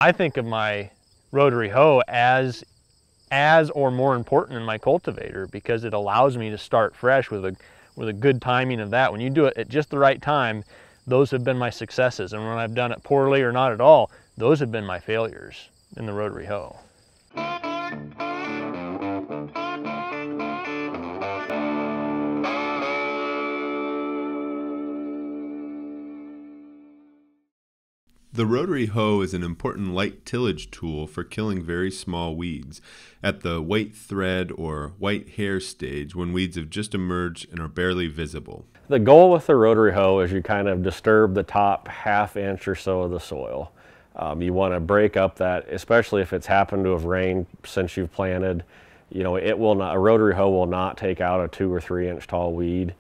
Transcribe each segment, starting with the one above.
I think of my rotary hoe as or more important than my cultivator, because it allows me to start fresh with a good timing of that. When you do it at just the right time, those have been my successes. And when I've done it poorly or not at all, those have been my failures in the rotary hoe. The rotary hoe is an important light tillage tool for killing very small weeds at the white thread or white hair stage, when weeds have just emerged and are barely visible. The goal with the rotary hoe is you kind of disturb the top ½ inch or so of the soil. You want to break up that, especially if it's happened to have rained since you've planted. You know, a rotary hoe will not take out a 2 or 3 inch tall weed.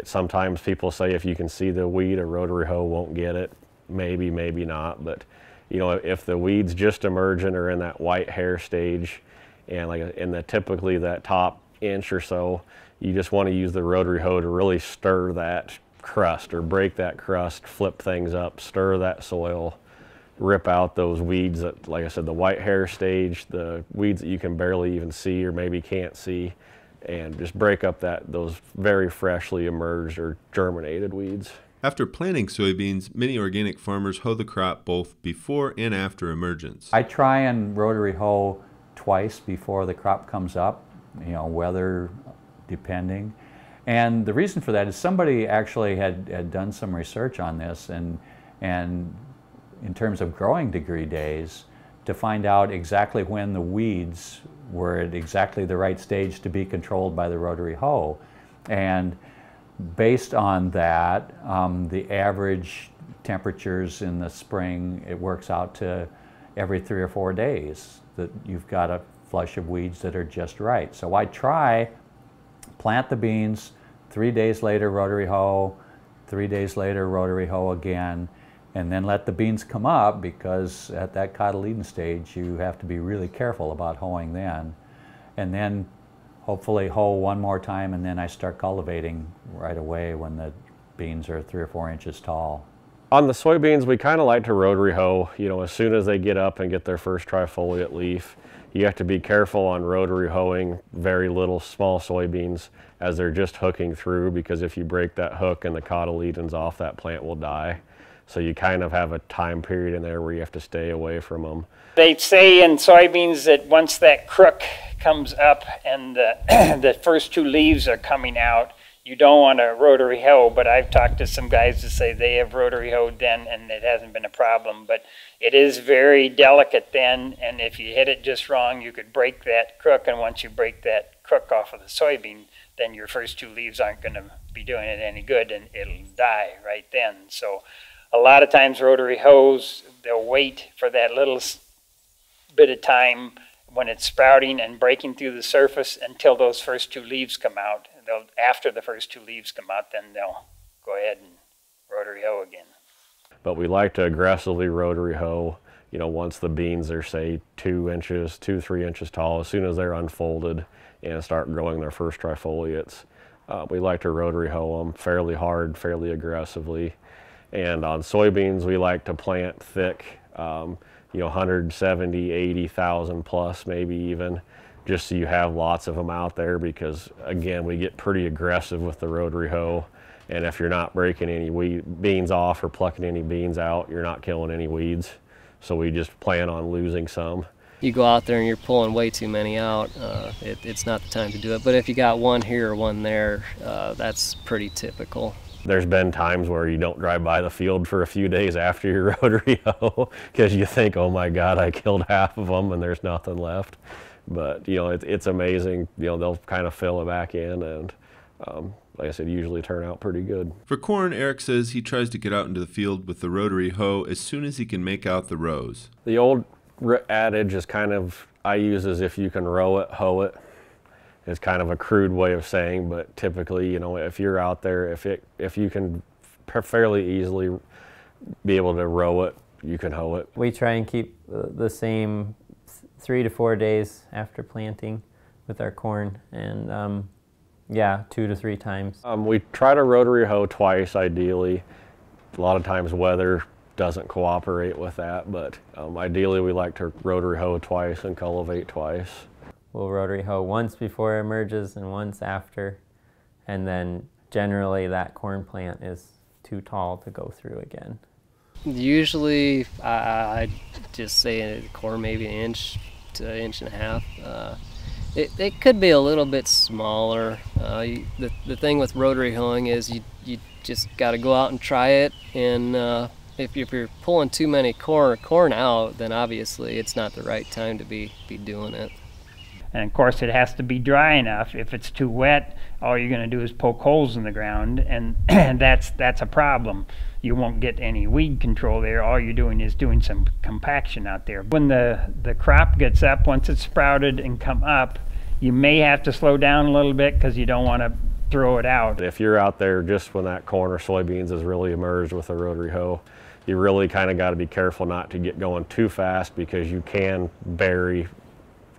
Sometimes people say if you can see the weed, a rotary hoe won't get it. Maybe, maybe not, but you know, if the weeds just emerging or in that white hair stage, and like typically that top inch or so, you just want to use the rotary hoe to really stir that crust or break that crust, flip things up, stir that soil, rip out those weeds that, like I said, the white hair stage, the weeds that you can barely even see or maybe can't see, and just break up those very freshly emerged or germinated weeds. After planting soybeans, many organic farmers hoe the crop both before and after emergence. I try and rotary hoe twice before the crop comes up, you know, weather depending. And the reason for that is somebody actually had done some research on this, and in terms of growing degree days, to find out exactly when the weeds were at exactly the right stage to be controlled by the rotary hoe. And based on that, the average temperatures in the spring, it works out to every 3 or 4 days that you've got a flush of weeds that are just right. So I try, plant the beans, 3 days later rotary hoe, 3 days later rotary hoe again, and then let the beans come up, because at that cotyledon stage you have to be really careful about hoeing then. And then hopefully hoe one more time, and then I start cultivating right away when the beans are 3 or 4 inches tall. On the soybeans, we kind of like to rotary hoe, you know, as soon as they get up and get their first trifoliate leaf. You have to be careful on rotary hoeing very little small soybeans as they're just hooking through, because if you break that hook and the cotyledons off, that plant will die. So you kind of have a time period in there where you have to stay away from them. They say in soybeans that once that crook comes up and the first 2 leaves are coming out, you don't want to rotary hoe, but I've talked to some guys that say they have rotary hoed then and it hasn't been a problem. But it is very delicate then, and if you hit it just wrong, you could break that crook, and once you break that crook off of the soybean, then your first 2 leaves aren't going to be doing it any good, and it'll die right then. So a lot of times rotary hoes, they'll wait for that little bit of time when it's sprouting and breaking through the surface until those first 2 leaves come out. After the first 2 leaves come out, then they'll go ahead and rotary hoe again. But we like to aggressively rotary hoe, you know, once the beans are, say, 2 inches, 2-3 inches tall, as soon as they're unfolded and start growing their first trifoliates. We like to rotary hoe them fairly hard, fairly aggressively. And on soybeans, we like to plant thick, you know, 170, 80,000 plus, maybe even, just so you have lots of them out there, because again, we get pretty aggressive with the rotary hoe. And if you're not breaking any beans off or plucking any beans out, you're not killing any weeds. So we just plan on losing some. You go out there and you're pulling way too many out, it's not the time to do it. But if you got one here or one there, that's pretty typical. There's been times where you don't drive by the field for a few days after your rotary hoe because you think, oh my God, I killed half of them and there's nothing left. But, you know, it's amazing. You know, they'll kind of fill it back in, and like I said, usually turn out pretty good. For corn, Eric says he tries to get out into the field with the rotary hoe as soon as he can make out the rows. The old adage is kind of, I use as if you can row it, hoe it. It's kind of a crude way of saying, but typically, you know, if you're out there, if you can fairly easily be able to row it, you can hoe it. We try and keep the same 3 to 4 days after planting with our corn, and yeah, 2 to 3 times. We try to rotary hoe twice ideally. A lot of times weather doesn't cooperate with that, but ideally we like to rotary hoe twice and cultivate twice. We'll rotary hoe once before it emerges and once after, and then generally that corn plant is too tall to go through again. Usually I just say corn maybe an inch to an inch and a half. It could be a little bit smaller. The thing with rotary hoeing is you just got to go out and try it, and if you're pulling too many corn out, then obviously it's not the right time to be doing it. And of course it has to be dry enough. If it's too wet, all you're going to do is poke holes in the ground, and that's a problem. You won't get any weed control there. All you're doing is doing some compaction out there. When the crop gets up, once it's sprouted and come up, you may have to slow down a little bit because you don't want to throw it out. If you're out there just when that corn or soybeans is really emerged with a rotary hoe, you really kind of got to be careful not to get going too fast, because you can bury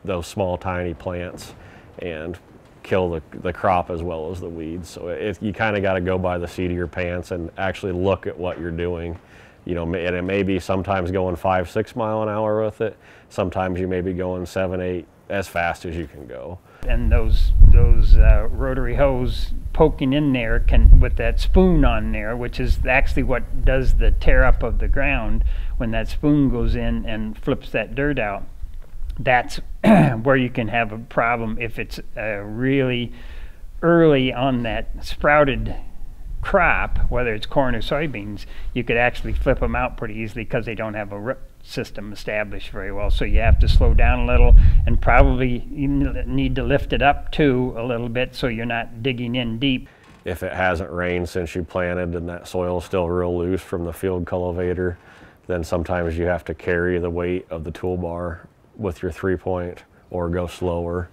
those small tiny plants and kill the crop as well as the weeds. So you kind of got to go by the seat of your pants and actually look at what you're doing. You know, and it may be sometimes going 5-6 miles an hour with it. Sometimes you may be going 7-8 as fast as you can go. And those rotary hoes poking in there with that spoon on there, which is actually what does the tear up of the ground when that spoon goes in and flips that dirt out. That's where you can have a problem if it's really early on that sprouted crop, whether it's corn or soybeans. You could actually flip them out pretty easily because they don't have a root system established very well. So you have to slow down a little, and probably you need to lift it up too a little bit so you're not digging in deep. If it hasn't rained since you planted and that soil is still real loose from the field cultivator, then sometimes you have to carry the weight of the toolbar with your 3-point or go slower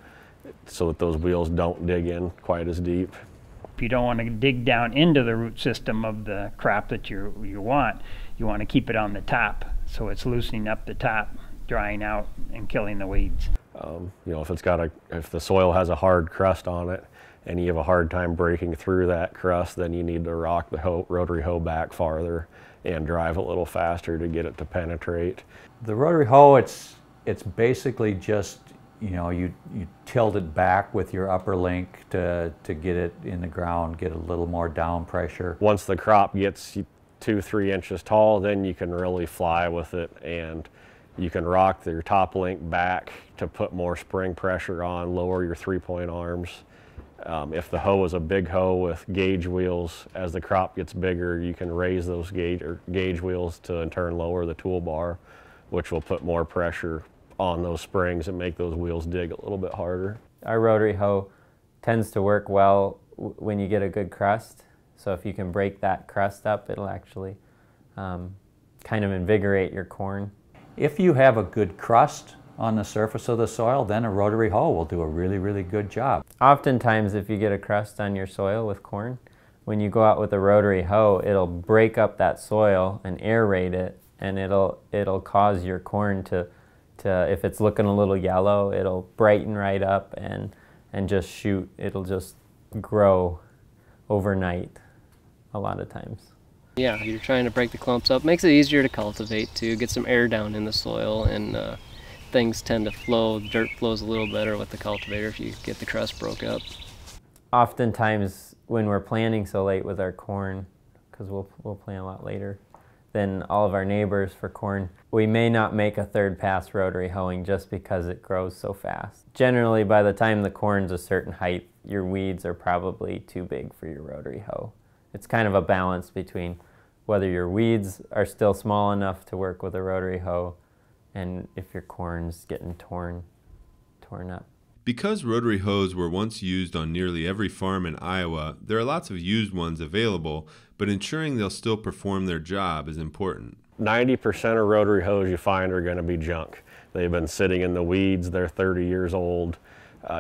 so that those wheels don't dig in quite as deep. If you don't want to dig down into the root system of the crop that you want to keep it on the top, so it's loosening up the top, drying out, and killing the weeds. You know, if the soil has a hard crust on it and you have a hard time breaking through that crust, then you need to rock the rotary hoe back farther and drive a little faster to get it to penetrate. The rotary hoe, it's basically just, you know, you tilt it back with your upper link to get it in the ground, get a little more down pressure. Once the crop gets 2-3 inches tall, then you can really fly with it, and you can rock your top link back to put more spring pressure on, lower your 3-point arms. If the hoe is a big hoe with gauge wheels, as the crop gets bigger, you can raise those gauge wheels to in turn lower the toolbar, which will put more pressure on those springs and make those wheels dig a little bit harder. Our rotary hoe tends to work well when you get a good crust. So if you can break that crust up, it'll actually kind of invigorate your corn. If you have a good crust on the surface of the soil, then a rotary hoe will do a really, really good job. Oftentimes, if you get a crust on your soil with corn, when you go out with a rotary hoe, it'll break up that soil and aerate it, and it'll cause your corn to if it's looking a little yellow, it'll brighten right up and just shoot. It'll just grow overnight a lot of times. Yeah, you're trying to break the clumps up. Makes it easier to cultivate too, get some air down in the soil, and things tend to flow. Dirt flows a little better with the cultivator if you get the crust broke up. Oftentimes when we're planting so late with our corn, because we'll plant a lot later than all of our neighbors for corn, we may not make a third pass rotary hoeing just because it grows so fast. Generally, by the time the corn's a certain height, your weeds are probably too big for your rotary hoe. It's kind of a balance between whether your weeds are still small enough to work with a rotary hoe and if your corn's getting torn up. Because rotary hoes were once used on nearly every farm in Iowa, there are lots of used ones available, but ensuring they'll still perform their job is important. 90% of rotary hoes you find are going to be junk. They've been sitting in the weeds, they're 30 years old.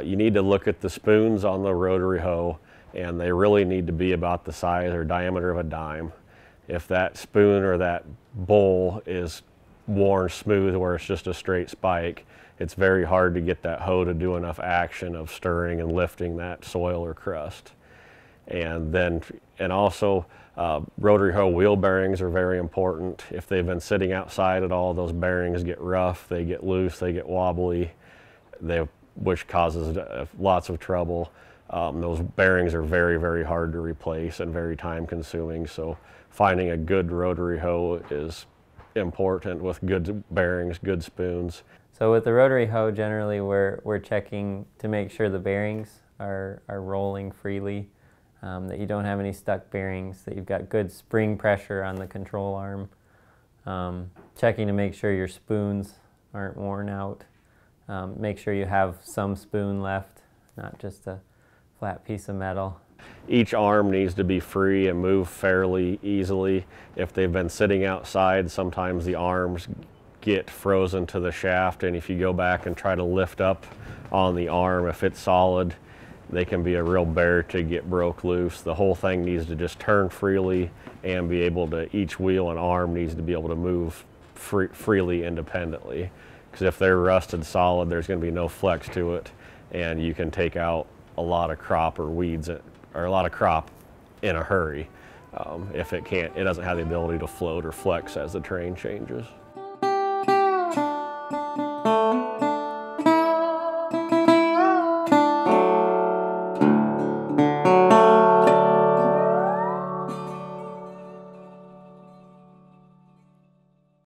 You need to look at the spoons on the rotary hoe, and they really need to be about the size or diameter of a dime. If that spoon or that bowl is worn smooth where it's just a straight spike, it's very hard to get that hoe to do enough action of stirring and lifting that soil or crust. And also Rotary hoe wheel bearings are very important. If they've been sitting outside at all, those bearings get rough, they get loose, they get wobbly, which causes lots of trouble. Those bearings are very, very hard to replace and very time consuming. So finding a good rotary hoe is important with good bearings, good spoons. So with the rotary hoe, generally we're checking to make sure the bearings are rolling freely, that you don't have any stuck bearings, that you've got good spring pressure on the control arm, checking to make sure your spoons aren't worn out, make sure you have some spoon left, not just a flat piece of metal. Each arm needs to be free and move fairly easily. If they've been sitting outside, sometimes the arms get frozen to the shaft, and if you go back and try to lift up on the arm, if it's solid, they can be a real bear to get broke loose. The whole thing needs to just turn freely and be able to, each wheel and arm needs to be able to move freely independently. Because if they're rusted solid, there's going to be no flex to it, and you can take out a lot of crop or weeds, or a lot of crop in a hurry if it doesn't have the ability to float or flex as the terrain changes.